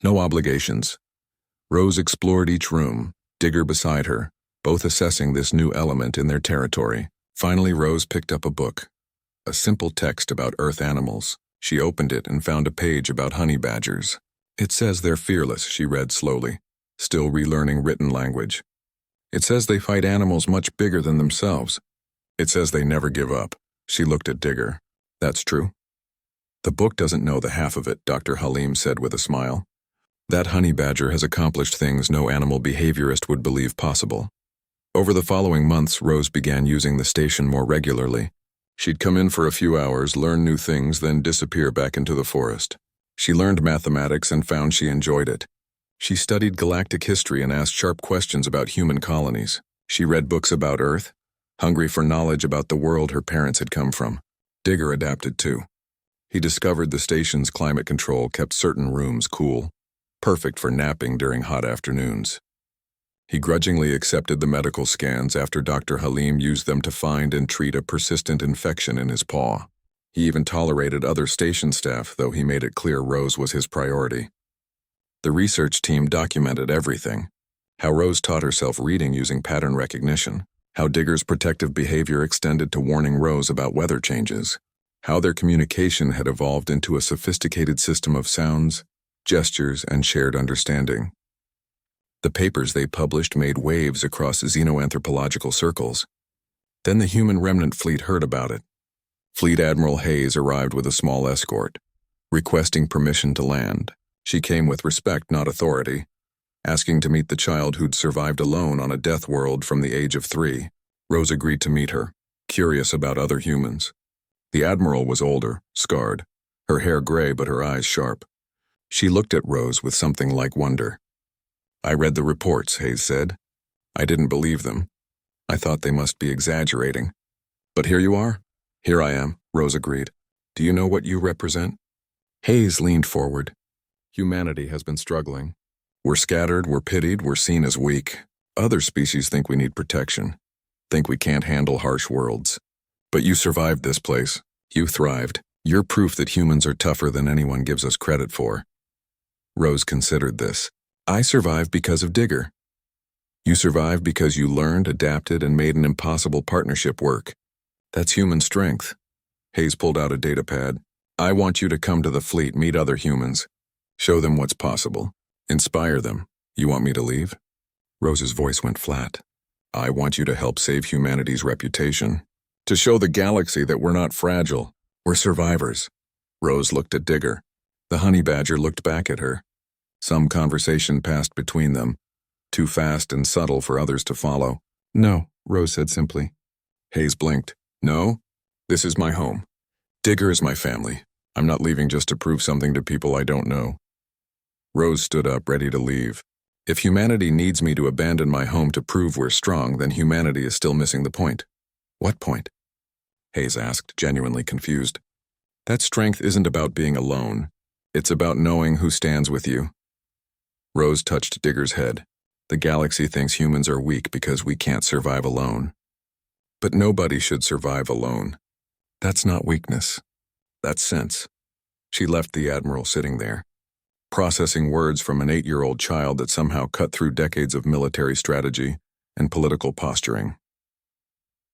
No obligations." Rose explored each room, Digger beside her, both assessing this new element in their territory. Finally, Rose picked up a book. A simple text about Earth animals. She opened it and found a page about honey badgers. "It says they're fearless," she read slowly, still relearning written language. "It says they fight animals much bigger than themselves. It says they never give up." She looked at Digger. "That's true?" "The book doesn't know the half of it," Dr. Halim said with a smile. "That honey badger has accomplished things no animal behaviorist would believe possible." Over the following months, Rose began using the station more regularly. She'd come in for a few hours, learn new things, then disappear back into the forest. She learned mathematics and found she enjoyed it. She studied galactic history and asked sharp questions about human colonies. She read books about Earth, hungry for knowledge about the world her parents had come from. Digger adapted too. He discovered the station's climate control kept certain rooms cool, perfect for napping during hot afternoons. He grudgingly accepted the medical scans after Dr. Halim used them to find and treat a persistent infection in his paw. He even tolerated other station staff, though he made it clear Rose was his priority. The research team documented everything. How Rose taught herself reading using pattern recognition, how Digger's protective behavior extended to warning Rose about weather changes, how their communication had evolved into a sophisticated system of sounds, gestures, and shared understanding. The papers they published made waves across xenoanthropological circles. Then the human remnant fleet heard about it. Fleet Admiral Hayes arrived with a small escort, requesting permission to land. She came with respect, not authority, asking to meet the child who'd survived alone on a death world from the age of 3. Rose agreed to meet her, curious about other humans. The Admiral was older, scarred, her hair gray but her eyes sharp. She looked at Rose with something like wonder. "I read the reports," Hayes said. "I didn't believe them. I thought they must be exaggerating. But here you are." "Here I am," Rose agreed. "Do you know what you represent?" Hayes leaned forward. "Humanity has been struggling. We're scattered, we're pitied, we're seen as weak. Other species think we need protection, think we can't handle harsh worlds. But you survived this place. You thrived. You're proof that humans are tougher than anyone gives us credit for." Rose considered this. "I survived because of Digger." "You survived because you learned, adapted, and made an impossible partnership work. That's human strength." Hayes pulled out a data pad. "I want you to come to the fleet, meet other humans. Show them what's possible. Inspire them. You want me to leave?" Rose's voice went flat. "I want you to help save humanity's reputation. To show the galaxy that we're not fragile. We're survivors." Rose looked at Digger. The honey badger looked back at her. Some conversation passed between them, too fast and subtle for others to follow. "No," Rose said simply. Hayes blinked. "No? This is my home. Digger is my family. I'm not leaving just to prove something to people I don't know." Rose stood up, ready to leave. "If humanity needs me to abandon my home to prove we're strong, then humanity is still missing the point." "What point?" Hayes asked, genuinely confused. "That strength isn't about being alone. It's about knowing who stands with you." Rose touched Digger's head. "The galaxy thinks humans are weak because we can't survive alone. But nobody should survive alone. That's not weakness. That's sense." She left the Admiral sitting there, processing words from an 8-year-old child that somehow cut through decades of military strategy and political posturing.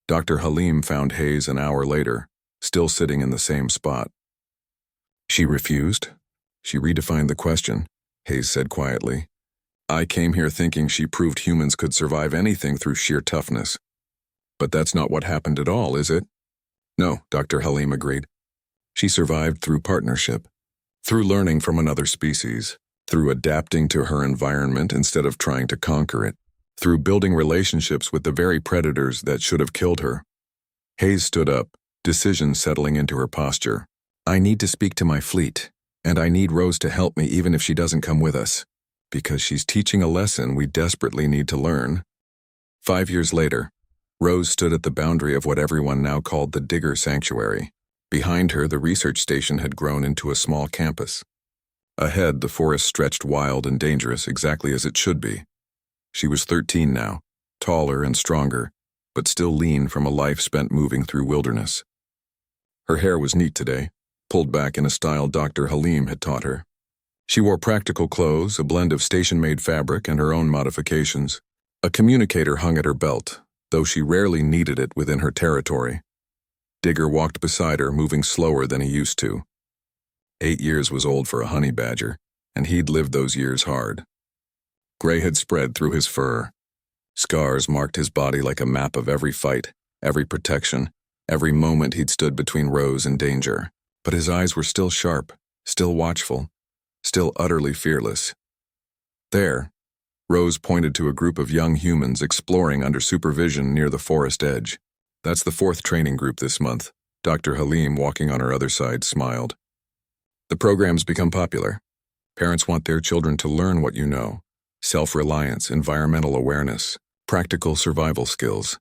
Dr. Halim found Hayes an hour later, still sitting in the same spot. "She refused?" "She redefined the question," Hayes said quietly. "I came here thinking she proved humans could survive anything through sheer toughness. But that's not what happened at all, is it?" "No," Dr. Halim agreed. "She survived through partnership, through learning from another species, through adapting to her environment instead of trying to conquer it, through building relationships with the very predators that should have killed her." Hayes stood up, decision settling into her posture. "I need to speak to my fleet, and I need Rose to help me even if she doesn't come with us, because she's teaching a lesson we desperately need to learn." 5 years later, Rose stood at the boundary of what everyone now called the Digger Sanctuary. Behind her, the research station had grown into a small campus. Ahead, the forest stretched wild and dangerous, exactly as it should be. She was 13 now, taller and stronger, but still lean from a life spent moving through wilderness. Her hair was neat today, pulled back in a style Dr. Halim had taught her. She wore practical clothes, a blend of station-made fabric and her own modifications. A communicator hung at her belt, though she rarely needed it within her territory. Digger walked beside her, moving slower than he used to. 8 years was old for a honey badger, and he'd lived those years hard. Gray had spread through his fur. Scars marked his body like a map of every fight, every protection, every moment he'd stood between Rose and danger. But his eyes were still sharp, still watchful, still utterly fearless. There, Rose pointed to a group of young humans exploring under supervision near the forest edge. "That's the 4th training group this month." Dr. Halim, walking on her other side, smiled. "The program's become popular. Parents want their children to learn what you know: self-reliance, environmental awareness, practical survival skills."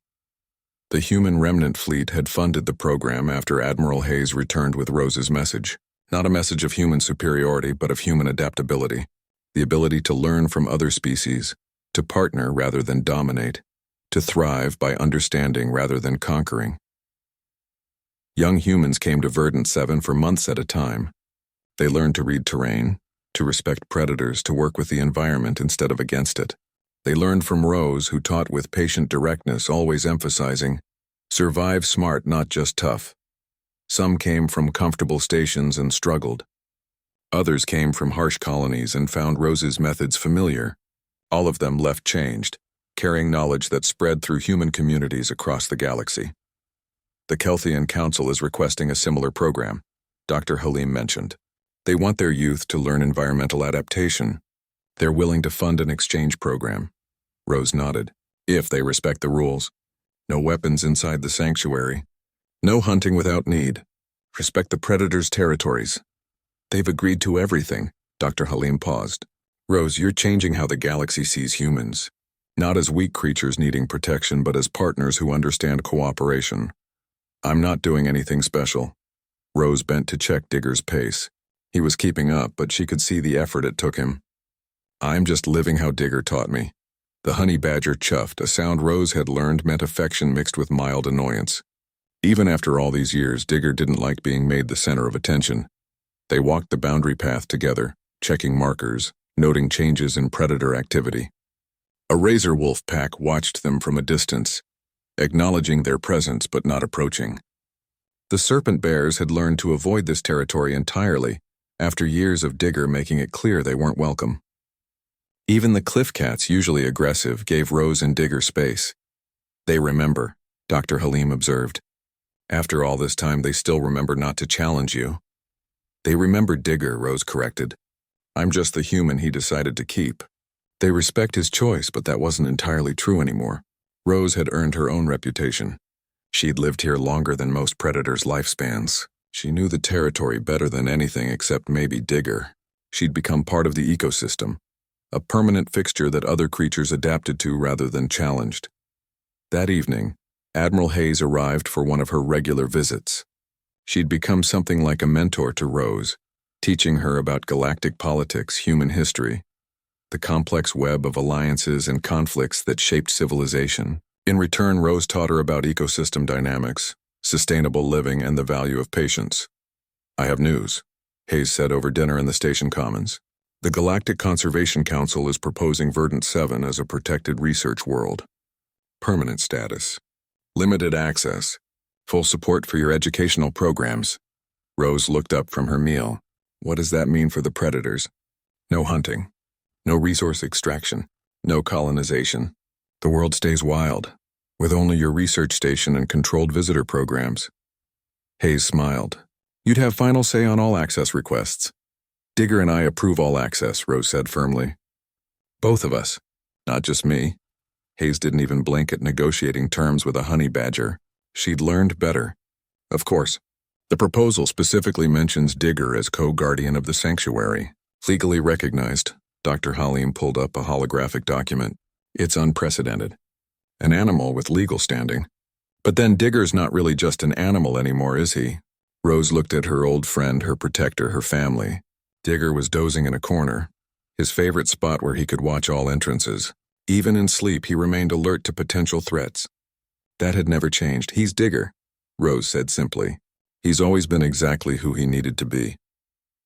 The human remnant fleet had funded the program after Admiral Hayes returned with Rose's message. Not a message of human superiority, but of human adaptability. The ability to learn from other species, to partner rather than dominate, to thrive by understanding rather than conquering. Young humans came to Verdant 7 for months at a time. They learned to read terrain, to respect predators, to work with the environment instead of against it. They learned from Rose, who taught with patient directness, always emphasizing, survive smart, not just tough. Some came from comfortable stations and struggled. Others came from harsh colonies and found Rose's methods familiar. All of them left changed, carrying knowledge that spread through human communities across the galaxy. The Kelthian Council is requesting a similar program, Dr. Halim mentioned. They want their youth to learn environmental adaptation. They're willing to fund an exchange program. Rose nodded. If they respect the rules. No weapons inside the sanctuary. No hunting without need. Respect the Predator's territories. They've agreed to everything. Dr. Halim paused. Rose, you're changing how the galaxy sees humans. Not as weak creatures needing protection, but as partners who understand cooperation. I'm not doing anything special. Rose bent to check Digger's pace. He was keeping up, but she could see the effort it took him. I'm just living how Digger taught me. The honey badger chuffed, a sound Rose had learned meant affection mixed with mild annoyance. Even after all these years, Digger didn't like being made the center of attention. They walked the boundary path together, checking markers, noting changes in predator activity. A razor wolf pack watched them from a distance, acknowledging their presence but not approaching. The serpent bears had learned to avoid this territory entirely, after years of Digger making it clear they weren't welcome. Even the cliff cats, usually aggressive, gave Rose and Digger space. They remember, Dr. Halim observed. After all this time, they still remember not to challenge you. They remember Digger, Rose corrected. I'm just the human he decided to keep. They respect his choice, but that wasn't entirely true anymore. Rose had earned her own reputation. She'd lived here longer than most predators' lifespans. She knew the territory better than anything except maybe Digger. She'd become part of the ecosystem, a permanent fixture that other creatures adapted to rather than challenged. That evening, Admiral Hayes arrived for one of her regular visits. She'd become something like a mentor to Rose, teaching her about galactic politics, human history, the complex web of alliances and conflicts that shaped civilization. In return, Rose taught her about ecosystem dynamics, sustainable living, and the value of patience. I have news, Hayes said over dinner in the station commons. The Galactic Conservation Council is proposing Verdant 7 as a protected research world. Permanent status. Limited access. Full support for your educational programs. Rose looked up from her meal. What does that mean for the predators? No hunting. No resource extraction. No colonization. The world stays wild, with only your research station and controlled visitor programs. Hayes smiled. You'd have final say on all access requests. Digger and I approve all access, Rose said firmly. Both of us, not just me. Hayes didn't even blink at negotiating terms with a honey badger. She'd learned better. Of course, the proposal specifically mentions Digger as co-guardian of the sanctuary. Legally recognized, Dr. Halim pulled up a holographic document. It's unprecedented. An animal with legal standing. But then Digger's not really just an animal anymore, is he? Rose looked at her old friend, her protector, her family. Digger was dozing in a corner, his favorite spot where he could watch all entrances. Even in sleep, he remained alert to potential threats. That had never changed. He's Digger, Rose said simply. He's always been exactly who he needed to be.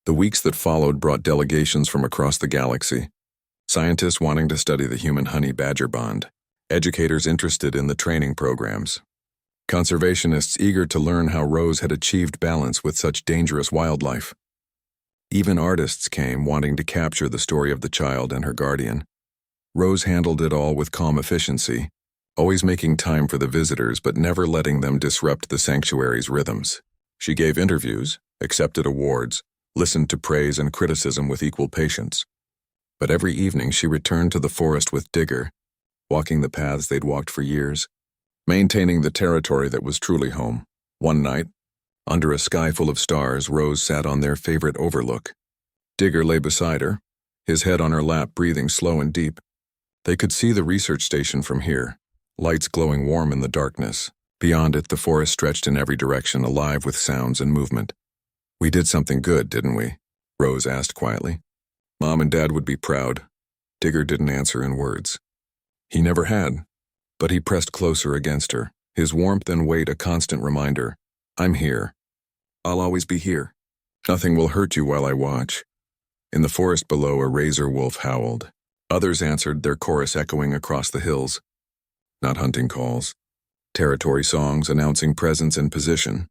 The weeks that followed brought delegations from across the galaxy. Scientists wanting to study the human honey badger bond. Educators interested in the training programs. Conservationists eager to learn how Rose had achieved balance with such dangerous wildlife. Even artists came wanting to capture the story of the child and her guardian. Rose handled it all with calm efficiency, always making time for the visitors but never letting them disrupt the sanctuary's rhythms. She gave interviews, accepted awards, listened to praise and criticism with equal patience. But every evening she returned to the forest with Digger, walking the paths they'd walked for years, maintaining the territory that was truly home. One night, under a sky full of stars, Rose sat on their favorite overlook. Digger lay beside her, his head on her lap, breathing slow and deep. They could see the research station from here, lights glowing warm in the darkness. Beyond it, the forest stretched in every direction, alive with sounds and movement. We did something good, didn't we? Rose asked quietly. Mom and Dad would be proud. Digger didn't answer in words. He never had, but he pressed closer against her, his warmth and weight a constant reminder. I'm here. I'll always be here. Nothing will hurt you while I watch. In the forest below, a razor wolf howled. Others answered, their chorus echoing across the hills. Not hunting calls. Territory songs announcing presence and position.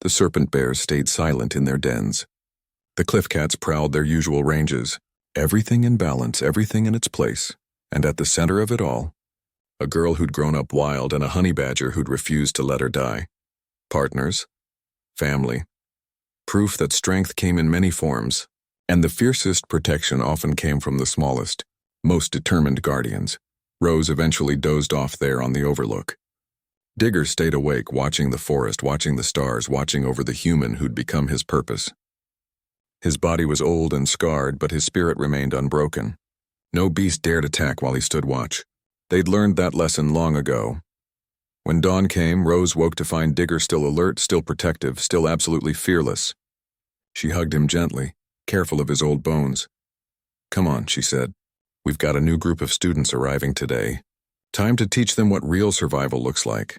The serpent bears stayed silent in their dens. The cliff cats prowled their usual ranges. Everything in balance, everything in its place. And at the center of it all, a girl who'd grown up wild and a honey badger who'd refused to let her die. Partners. Family. Proof that strength came in many forms, and the fiercest protection often came from the smallest, most determined guardians. Rose eventually dozed off there on the overlook. Digger stayed awake, watching the forest, watching the stars, watching over the human who'd become his purpose. His body was old and scarred, but his spirit remained unbroken. No beast dared attack while he stood watch. They'd learned that lesson long ago. When dawn came, Rose woke to find Digger still alert, still protective, still absolutely fearless. She hugged him gently, careful of his old bones. "Come on," she said. "We've got a new group of students arriving today. Time to teach them what real survival looks like."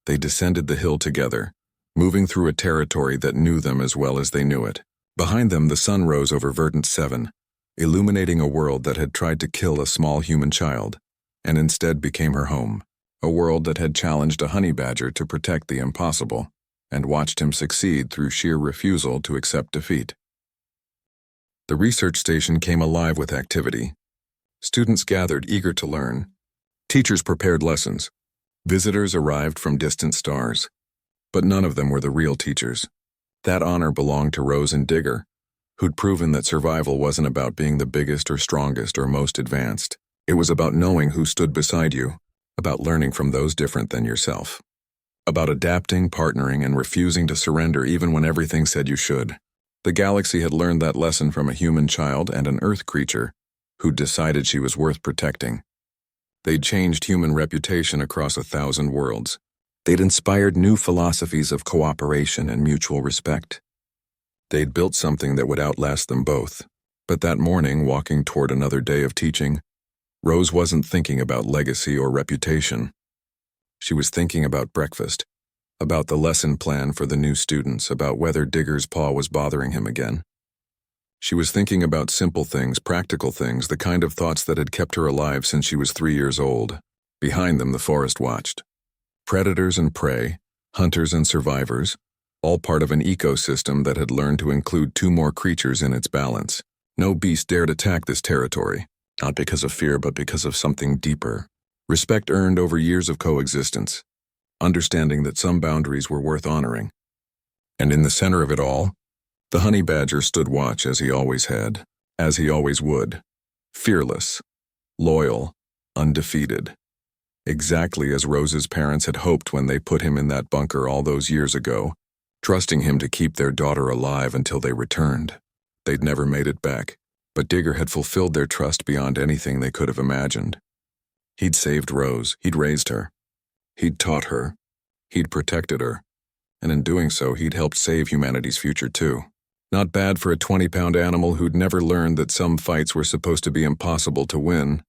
They descended the hill together, moving through a territory that knew them as well as they knew it. Behind them, the sun rose over Verdant 7, illuminating a world that had tried to kill a small human child, and instead became her home. A world that had challenged a honey badger to protect the impossible, and watched him succeed through sheer refusal to accept defeat. The research station came alive with activity. Students gathered, eager to learn. Teachers prepared lessons. Visitors arrived from distant stars. But none of them were the real teachers. That honor belonged to Rose and Digger, who'd proven that survival wasn't about being the biggest or strongest or most advanced. It was about knowing who stood beside you, about learning from those different than yourself, about adapting, partnering, and refusing to surrender even when everything said you should. The galaxy had learned that lesson from a human child and an Earth creature who'd decided she was worth protecting. They'd changed human reputation across 1,000 worlds. They'd inspired new philosophies of cooperation and mutual respect. They'd built something that would outlast them both. But that morning, walking toward another day of teaching, Rose wasn't thinking about legacy or reputation. She was thinking about breakfast, about the lesson plan for the new students, about whether Digger's paw was bothering him again. She was thinking about simple things, practical things, the kind of thoughts that had kept her alive since she was 3 years old. Behind them, the forest watched. Predators and prey, hunters and survivors, all part of an ecosystem that had learned to include 2 more creatures in its balance. No beast dared attack this territory, not because of fear but because of something deeper. Respect earned over years of coexistence, understanding that some boundaries were worth honoring. And in the center of it all, the honey badger stood watch as he always had, as he always would. Fearless, loyal, undefeated. Exactly as Rose's parents had hoped when they put him in that bunker all those years ago, trusting him to keep their daughter alive until they returned. They'd never made it back, but Digger had fulfilled their trust beyond anything they could have imagined. He'd saved Rose, he'd raised her. He'd taught her, he'd protected her, and in doing so he'd helped save humanity's future too. Not bad for a 20-pound animal who'd never learned that some fights were supposed to be impossible to win.